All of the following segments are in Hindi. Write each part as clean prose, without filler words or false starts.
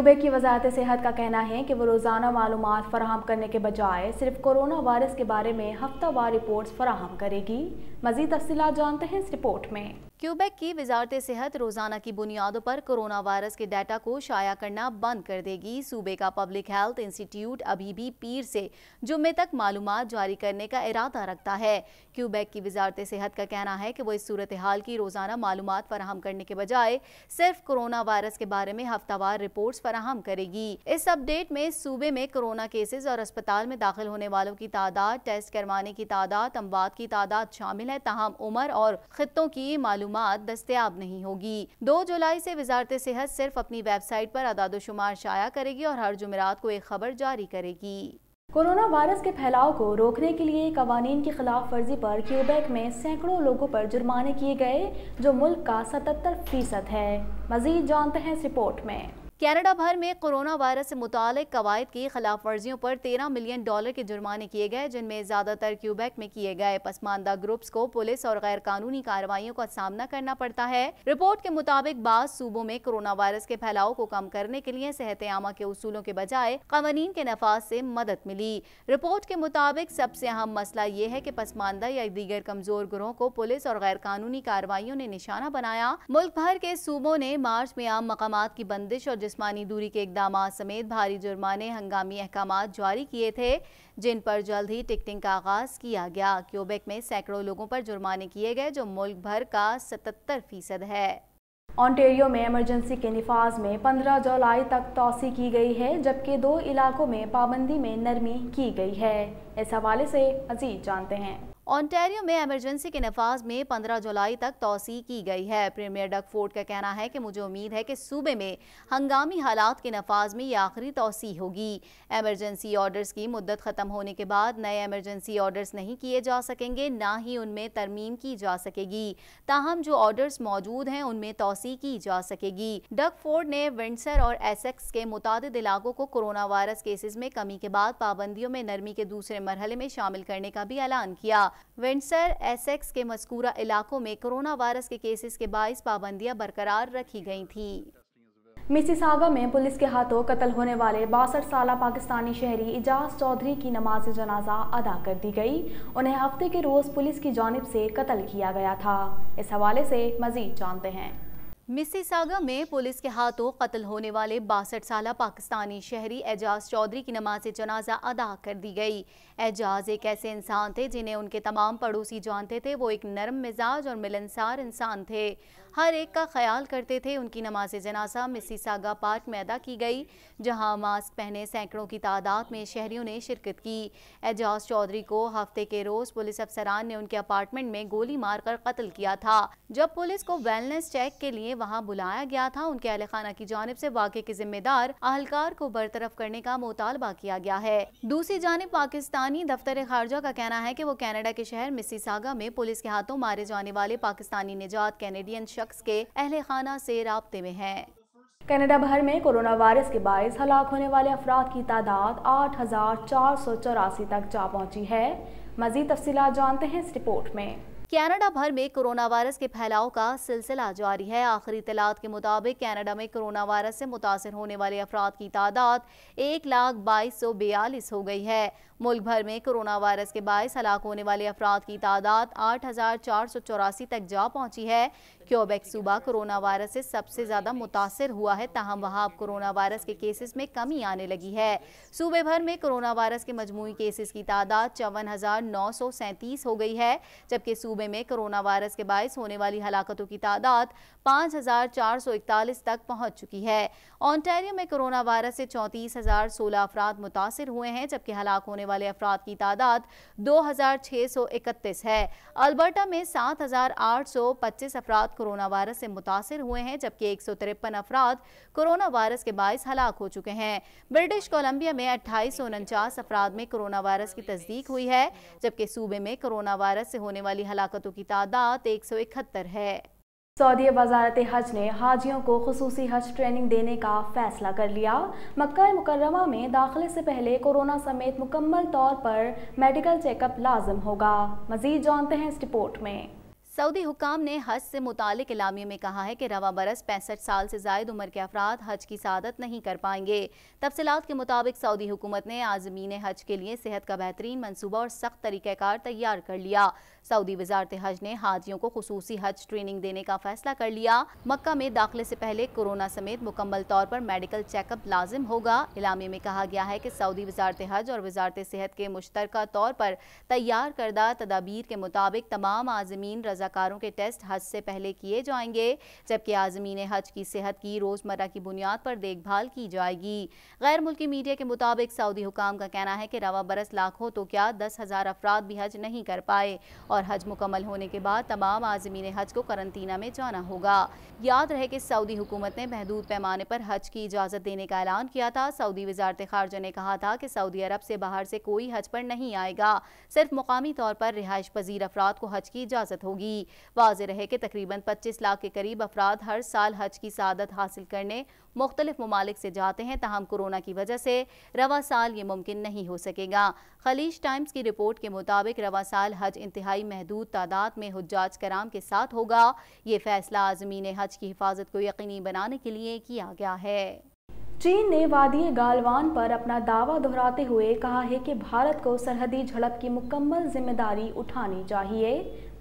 क्यूबेक की वजारत सेहत का कहना है कि वो रोज़ाना मालूमात फराहम करने के बजाय सिर्फ कोरोना वायरस के बारे में हफ्तावार रिपोर्ट्स फराहम करेगी। मज़ीद तफसीलात जानते हैं इस रिपोर्ट में। क्यूबेक की वजारत सेहत रोजाना की बुनियादों पर कोरोना वायरस के डाटा को शाया करना बंद कर देगी। सूबे का पब्लिक हेल्थ इंस्टीट्यूट अभी भी पीर से जुम्मे तक मालूमात जारी करने का इरादा रखता है। क्यूबेक की वजारत सेहत का कहना है कि वो इस सूरत हाल की रोजाना मालूमात फराहम करने के बजाय सिर्फ कोरोना वायरस के बारे में हफ्तावार रिपोर्ट्स फराहम करेगी। इस अपडेट में सूबे में कोरोना केसेस और अस्पताल में दाखिल होने वालों की तादाद, टेस्ट करवाने की तादाद, अमवात की तादाद शामिल है। ताहम उम्र और खित्तों की मालूमात दस्तयाब नहीं होगी। 2 जुलाई से वजारत सेहत सिर्फ अपनी वेबसाइट पर अदाद-ओ-शुमार शाया करेगी और हर जुमेरात को एक खबर जारी करेगी। कोरोना वायरस के फैलाव को रोकने के लिए कवानीन की खिलाफ वर्जी पर क्यूबेक में सैकड़ों लोगों पर जुर्माने किए गए, जो मुल्क का 77% है। मजीद जानते हैं इस रिपोर्ट में। कनाडा भर में कोरोना वायरस से मुतालिक कवायद की खिलाफ वर्जियों पर $13 मिलियन के जुर्माने किए गए, जिनमें ज्यादातर क्यूबेक में किए गए। पसमानदा ग्रुप्स को पुलिस और गैर कानूनी कार्रवाइयों का सामना करना पड़ता है। रिपोर्ट के मुताबिक बाज़ सूबों में कोरोना वायरस के फैलाव को कम करने के लिए सेहत आमा के उसूलों के बजाय कवानीन के नफाज से मदद मिली। रिपोर्ट के मुताबिक सबसे अहम मसला ये है कि पसमानदा या दीगर कमजोर ग्रोह को पुलिस और गैर कानूनी कार्रवाइयों ने निशाना बनाया। मुल्क भर के सूबों ने मार्च में आम मकामात की बंदिश और जिस्मानी दूरी के इकदामात समेत भारी जुर्माने हंगामी अहकामात जारी किए थे, जिन पर जल्द ही टिकटिंग का आगाज किया गया। क्यूबेक में सैकड़ों लोगों पर जुर्माने किए गए, जो मुल्क भर का 77% है। ऑन्टेरियो में इमरजेंसी के निफाज में 15 जुलाई तक तौसी की गई है, जबकि 2 इलाकों में पाबंदी में नरमी की गई है। इस हवाले से मजीद जानते हैं। ऑन्टेरियो में इमरजेंसी के नफाज में 15 जुलाई तक तौसी की गई है। प्रीमियर डग फोर्ड का कहना है कि मुझे उम्मीद है कि सूबे में हंगामी हालात के नफाज में यह आखिरी तौसी होगी। इमरजेंसी ऑर्डर्स की मुद्दत खत्म होने के बाद नए इमरजेंसी ऑर्डर्स नहीं किए जा सकेंगे, ना ही उनमें तरमीम की जा सकेगी। ताहम जो ऑर्डर्स मौजूद हैं उनमें तौसी की जा सकेगी। डग फोर्ड ने विंडसर और एसेक्स के मुतादिद इलाकों को कोरोना वायरस केसेस में कमी के बाद पाबंदियों में नरमी के दूसरे मरहले में शामिल करने का भी ऐलान किया। विंडसर, एसेक्स के मज़कूरा इलाकों में कोरोना वायरस के केसेस के बाइस पाबंदियां बरकरार रखी गई थी। मिसिसागा में पुलिस के हाथों कत्ल होने वाले 62 साला पाकिस्तानी शहरी एजाज चौधरी की नमाज जनाजा अदा कर दी गई। उन्हें हफ्ते के रोज पुलिस की जानिब से कत्ल किया गया था। इस हवाले से मजीद जानते हैं। मिसिसागा में पुलिस के हाथों कत्ल होने वाले 62 साला पाकिस्तानी शहरी एजाज चौधरी की नमाज जनाजा अदा कर दी गई। एजाज एक ऐसे इंसान थे जिन्हें उनके तमाम पड़ोसी जानते थे। वो एक नरम मिजाज और मिलनसार इंसान थे, हर एक का ख्याल करते थे। उनकी नमाज जनाजा मिसिसागा पार्क में अदा की गई, जहां मास्क पहने सैकड़ों की तादाद में शहरियों ने शिरकत की। एजाज चौधरी को हफ्ते के रोज पुलिस अफसरान ने उनके अपार्टमेंट में गोली मारकर कत्ल किया था। जब पुलिस को वेलनेस चेक के लिए वहां बुलाया गया था, उनके अहले खाना की जानिब से वाक़े के जिम्मेदार अहलकार को बरतरफ करने का मुतालबा किया गया है। दूसरी जानिब पाकिस्तानी दफ्तर खारजा का कहना है कि वो कनाडा के शहर मिसिसागा में पुलिस के हाथों मारे जाने वाले पाकिस्तानी निजात कैनेडियन शख्स के अहले खाना से राब्ते में है। कनाडा भर में कोरोना वायरस के बायस हलाक होने वाले अफराद की तादाद 8,484 तक जा पहुंची है। मजीद तफसीलात जानते हैं इस रिपोर्ट में। कनाडा भर में कोरोना वायरस के फैलाव का सिलसिला जारी है। आखिरी इत्तलात के मुताबिक कनाडा में कोरोना वायरस से मुतासर होने वाले अफराद की तादाद 1,22,42 हो गई है। मुल्क भर में कोरोना वायरस के बायस हलाक होने वाले अफराद की तादाद 8,484 तक जा पहुंची है। क्यूबेक सूबा कोरोना वायरस से सबसे ज्यादा मुतासर हुआ है, ताहम वहां अब कोरोना वायरस के केसेस में कमी आने लगी है। सूबे भर में कोरोना वायरस के मजमूई केसेस की तादाद 54,937 हो गई है, जबकि सूबे में कोरोना वायरस के बायस होने वाली हलाकतों की तादाद 5,441 तक पहुंच चुकी है। ऑन्टेरियो में कोरोना वायरस से 34,016 अफराद मुतासर हुए हैं, जबकि हलाक होने वाले अफराद की तादाद 2,631 है। अल्बर्टा में 7,825 अफराद कोरोना वायरस से मुतासर हुए हैं, जबकि 153 अफराद कोरोना वायरस के बायस हलाक हो चुके हैं। ब्रिटिश कोलंबिया में 2849 अफराद में कोरोना वायरस की तस्दीक हुई है, जबकि सूबे में कोरोना वायरस से होने वाली हलाकतों की तादाद 171 है। सऊदी वजारत हज ने हाजियों को खुसूसी हज ट्रेनिंग देने का फैसला कर लिया। मक्का मुकर्रमा में दाखिले से पहले कोरोना समेत मुकम्मल तौर पर मेडिकल चेकअप लाजिम होगा। मजीद जानते हैं इस रिपोर्ट में। सऊदी हुक्काम ने हज से मुतालिक इलामिये में कहा है कि रवा बरस 65 साल से जायद उम्र के अफराद हज की सादत नहीं कर पाएंगे। तफसीलात के मुताबिक सऊदी हुकूमत ने आज़मीन हज के लिए सेहत का बेहतरीन मनसूबा और सख्त तरीक़ाकार तैयार कर लिया। सऊदी वजारत हज ने हाजियों को खुसूसी हज ट्रेनिंग देने का फैसला कर लिया। मक्का में दाखिले से पहले कोरोना समेत मुकम्मल तौर पर मेडिकल चेकअप लाजिम होगा। इलामिये में कहा गया है कि सऊदी वजारत हज और वजारत सेहत के मुश्तरका तौर पर तैयार करदा तदाबीर के मुताबिक तमाम आज़मीन रज़ाकारों के टेस्ट हज से पहले किए जाएंगे, जबकि आज़मीन हज की सेहत की रोज़मर्रा की बुनियाद पर देखभाल की जाएगी। गैर मुल्की मीडिया के मुताबिक सऊदी हुकाम का कहना है कि रवा बरस लाखों तो क्या 10,000 अफराद भी हज नहीं कर पाए और हज मुकम्मल होने के बाद तमाम आज़मीन हज को करंतना में जाना होगा। याद रहे कि सऊदी हुकूमत ने महदूद पैमाने पर हज की इजाज़त देने का ऐलान किया था। सऊदी वजारत खारजा ने कहा था कि सऊदी अरब से बाहर से कोई हज पर नहीं आएगा, सिर्फ मुकामी तौर पर रिहाइश पजीर अफराद को हज की इजाज़त होगी। वाज़ेह रहे कि तकरीबन 25 लाख के करीब अफराद हर साल हज की सादत हासिल करने मुख्तलिफ ममालिक से जाते हैं, ताहम कोरोना की वजह से रवा साल ये मुमकिन नहीं हो सकेगा। खलीज टाइम्स की रिपोर्ट के मुताबिक रवा साल हज इंतहाई महदूद तादाद में हुज्जाज कराम के साथ होगा। ये फैसला आज़मीन हज की हिफाजत को यकीनी बनाने के लिए किया गया है। चीन ने वादी गालवान पर अपना दावा दोहराते हुए कहा है कि भारत को सरहदी झड़प की मुकम्मल जिम्मेदारी उठानी चाहिए।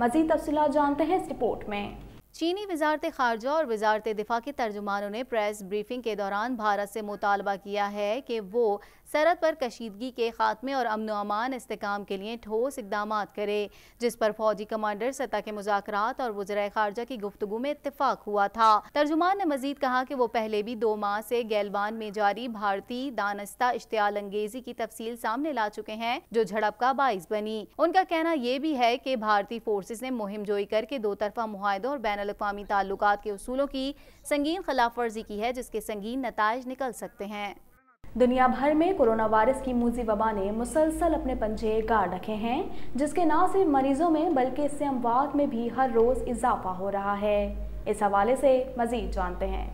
मज़ीद तफसीलात जानते हैं इस रिपोर्ट में। चीनी वजारत खारजा और वजारत दिफा के तर्जुमानों ने प्रेस ब्रीफिंग के दौरान भारत से मुतालबा किया है कि वो सरहद पर कशीदगी के खात्मे और अमन अमान इस्तेकाम के लिए ठोस इकदाम करे, जिस पर फौजी कमांडर सतह के मुज़ाकरात और वज़राए खारजा की गुफ्तगू में इत्तेफाक हुआ था। तर्जुमान ने मजीद कहा कि वो पहले भी 2 माह से गैलवान में जारी भारतीय दानस्ता इश्तियाल अंगेजी की तफसील सामने ला चुके हैं, जो झड़प का बाइस बनी। उनका कहना यह भी है कि भारतीय फोर्सेस ने मुहिम जोई करके 2 तरफा मुआहदों और बैनुल-अक़वामी ताल्लुकात के उसूलों की संगीन खिलाफ वर्जी की है, जिसके संगीन नताइज निकल सकते हैं। दुनिया भर में कोरोना वायरस की मूजी वबा ने मुसलसल अपने पंजे गाड़ रखे हैं, जिसके न सिर्फ मरीजों में बल्कि इससे अमवात में भी हर रोज इजाफा हो रहा है। इस हवाले से मजीद जानते हैं।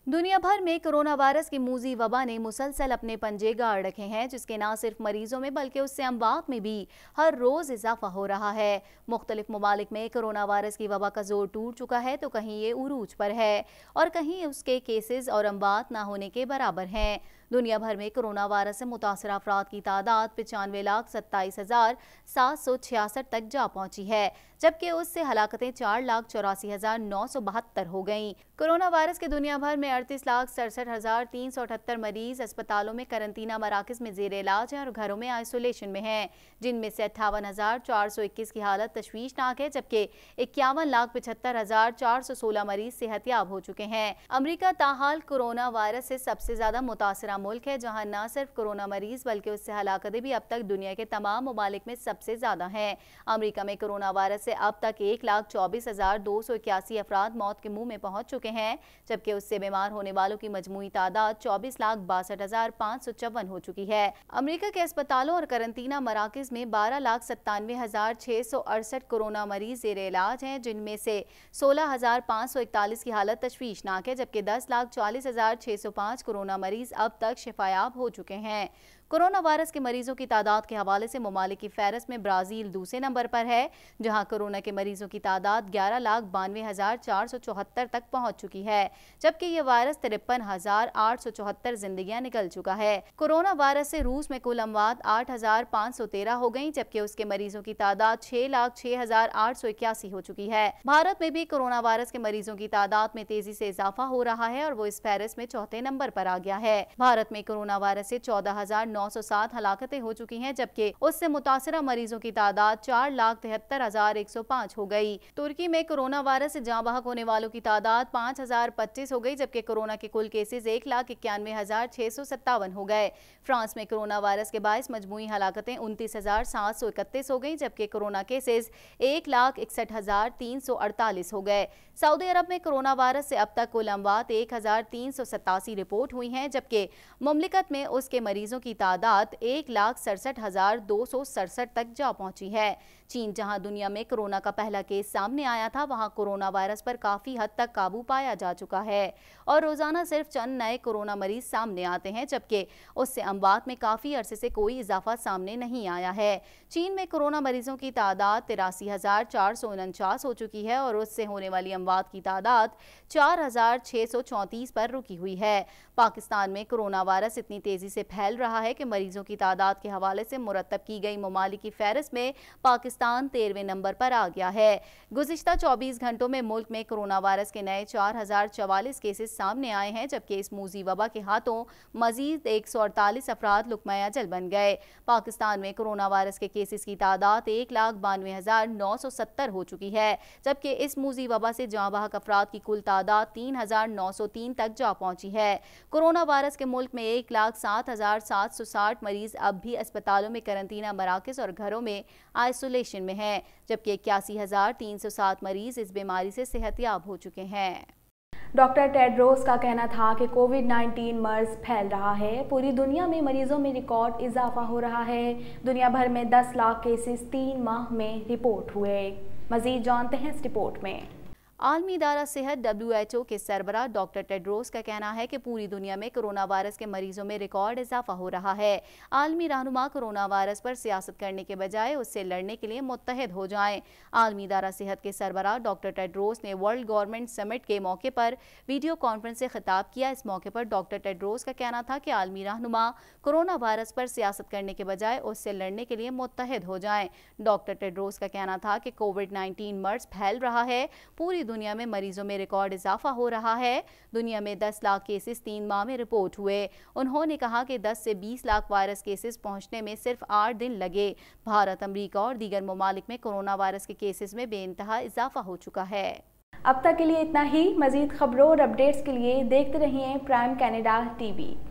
दुनिया भर में कोरोना वायरस की मूजी वबा ने मुसलसल अपने पंजे गाड़ रखे हैं, जिसके न सिर्फ मरीजों में बल्कि उससे अमवात में भी हर रोज इजाफा हो रहा है। मुख्तलिफ ममालिक में कोरोना वायरस की वबा का जोर टूट चुका है, तो कहीं ये उरूज पर है और कहीं उसके केसेस और अमवात ना होने के बराबर हैं। दुनिया भर में कोरोना वायरस से मुतासर अफराद की तादाद 95,27,766 तक जा पहुंची है, जबकि उससे हलाकतें 4,84,972 हो गईं। कोरोना वायरस के दुनिया भर में 38,67,378 मरीज अस्पतालों में करंतना मराकज में जेर इलाज हैं और घरों में आइसोलेशन में हैं, जिनमें से 58,421 की हालत तशवीशनाक है, जबकि 51,75,416 मरीज सेहतयाब हो चुके हैं। अमरीका ताहाल कोरोना वायरस से सबसे ज्यादा मुतासरा मुल्क है, जहां न सिर्फ कोरोना मरीज बल्कि उससे हलाकतें भी अब तक दुनिया के तमाम ममालिक में सबसे ज्यादा हैं। अमरीका में कोरोना वायरस से अब तक 1,24,281 अफराद मौत के मुंह में पहुंच चुके हैं, जबकि उससे बीमार होने वालों की मजमूई तादाद 24,62,554 हो चुकी है। अमरीका के अस्पतालों और करंतना मराकज में 12,97,668 कोरोना मरीज जेर इलाज हैं, जिनमें से 16,541 की हालत तशवीशनाक है, जबकि 10,40,605 कोरोना मरीज अब तक शिफायाब हो चुके हैं। कोरोना वायरस के मरीजों की तादाद के हवाले से ममालिक की फहरिस्त में ब्राज़ील दूसरे नंबर पर है, जहां कोरोना के मरीजों की तादाद 11,92,474 तक पहुंच चुकी है, जबकि यह वायरस 53,874 जिंदगियां निकल चुका है। कोरोना वायरस से रूस में कुल अमवात 8,513 हो गई, जबकि उसके मरीजों की तादाद 6,06,881 हो चुकी है। भारत में भी कोरोना वायरस के मरीजों की तादाद में तेजी से इजाफा हो रहा है और वो इस फहरिस्त में चौथे नंबर पर आ गया है। भारत में कोरोना वायरस से 14,907 हलाकतें हो चुकी हैं, जबकि उससे मुतासरा मरीजों की तादाद 4,73,105 हो गई। तुर्की में कोरोना वायरस से जाँ बहक होने वालों की तादाद 5,025 हो गई, जबकि कोरोना के कुल केसेज 1,91,657 हो गए। फ्रांस में कोरोना वायरस के बायस मजमूई हलाकतें 29,731 हो गई, जबकि कोरोना केसेज 1,61,348 हो गए। सऊदी अरब में कोरोना वायरस से अब तक कुल अमवात 1,387 रिपोर्ट हुई हैं, जबकि मुमलिकत में उसके मरीजों की तादाद 1,67,267 तक जा पहुंची है। चीन, जहां दुनिया में कोरोना का पहला केस सामने आया था, वहां कोरोना वायरस पर काफी हद तक काबू पाया जा चुका है और रोजाना सिर्फ चंद नए कोरोना मरीज सामने आते हैं, जबकि उससे अमवात में काफी अरसे से कोई इजाफा सामने नहीं आया है। चीन में कोरोना मरीजों की तादाद 83,449 हो चुकी है और उससे होने वाली अमवात की तादाद 4,634 पर रुकी हुई है। पाकिस्तान में कोरोना वायरस इतनी तेजी से फैल रहा है कि मरीजों की तादाद के हवाले से मुरतब की गई ममालिक की फहरिस्त में पाकिस्तान 13वें नंबर पर आ गया है। गुज़िश्ता 24 घंटों में मुल्क में कोरोना वायरस के नए 4,044 केसेस सामने आए हैं, जबकि इस मूजी वबा के हाथों मजीद 148 अफराद लुकमा अजल बन गए। पाकिस्तान में कोरोना वायरस के केसेस की तादाद 1,92,970 हो चुकी है, जबकि इस मूजी वबा से जाँ बहक अफराद की कुल तादाद 3,903 तक जा पहुंची है। कोरोना वायरस के मुल्क में 1,07,760 मरीज अब भी अस्पतालों में करंतना मराकज और घरों में आइसोलेशन में हैं, जबकि 81,307 मरीज इस बीमारी से सेहतयाब हो चुके हैं। डॉक्टर टेड्रोस का कहना था कि कोविड-19 मर्ज फैल रहा है। पूरी दुनिया में मरीजों में रिकॉर्ड इजाफा हो रहा है। दुनिया भर में 10 लाख केसेस 3 माह में रिपोर्ट हुए। मजीद जानते हैं इस रिपोर्ट में। आलमी इदारा सेहत WHO के सरबराह डॉक्टर टेड्रोस का कहना है कि पूरी दुनिया में कोरोना वायरस के मरीजों में रिकॉर्ड इजाफा हो रहा है। आलमी रहनुमा कोरोना वायरस पर सियासत करने के बजाय उससे लड़ने के लिए मुत्तहिद हो जाएं। आलमी इदारा सेहत के सरबराह डॉक्टर टेड्रोस ने वर्ल्ड गवर्नमेंट समिट के मौके पर वीडियो कॉन्फ्रेंस से खिताब किया। इस मौके पर डॉक्टर टेड्रोस का कहना था कि आलमी रहनुमा कोरोना वायरस पर सियासत करने के बजाय उससे लड़ने के लिए मुत्तहिद हो जाएं। डॉक्टर टेड्रोस का कहना था कि कोविड-19 मर्ज फैल रहा है। पूरी दुनिया में मरीजों में रिकॉर्ड इजाफा हो रहा है। दुनिया में 10 लाख केसेस 3 माह में रिपोर्ट हुए। उन्होंने कहा कि 10 से 20 लाख वायरस केसेस पहुंचने में सिर्फ 8 दिन लगे। भारत, अमेरिका और दीगर ममालिक में कोरोना वायरस के केसेस में बेइंतहा इजाफा हो चुका है। अब तक के लिए इतना ही। मजीद खबरों और अपडेट्स के लिए देखते रहिए प्राइम कनाडा TV।